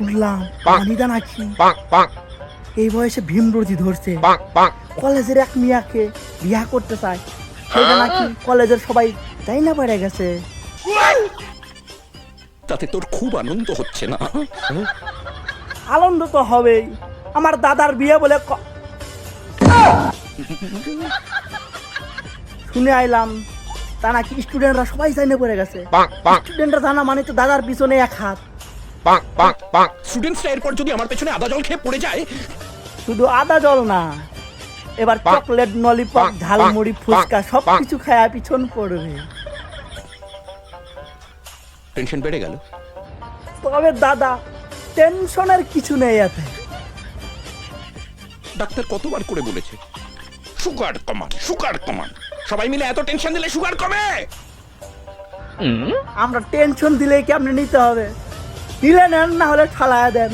শুনলাম অনিদা নাকি এই বয়সে ভীমরতি ধরছে, কলেজের এক মিয়াকে বিয়া করতে চায়, সেটা নাকি কলেজের সবাই তাই না পেরে গেছে। তাতে তোর খুব আনন্দ হচ্ছে না? আনন্দ তো হবেই, আমার দাদার বিয়ে বলে শুনে আইলাম তা নাকি স্টুডেন্টরা সবাই জানে পড়ে গেছে। স্টুডেন্টরা জানা মানে তো দাদার পিছনে এক হাত। স্টুডেন্টসরা এরপর যদি আমার পেছনে আদা জল খেয়ে পড়ে যায়? শুধু আদা জল না, এবার চকলেট, ললিপপ, ঝালমুড়ি, ফুচকা সবকিছু খায়া পিছন পড়বে। টেনশন বেড়ে গেল। তবে দাদা টেনশনের কিছু নেই এতে। ডাক্তার কতবার করে বলেছে সুগার কমান, সুগার কমান। সবাই মিলে এত টেনশন দিলে সুগার কমে? আমরা টেনশন দিলেই কেমনে নিতে হবে, দিলে নেন, না হলে ঠালায়া দেন।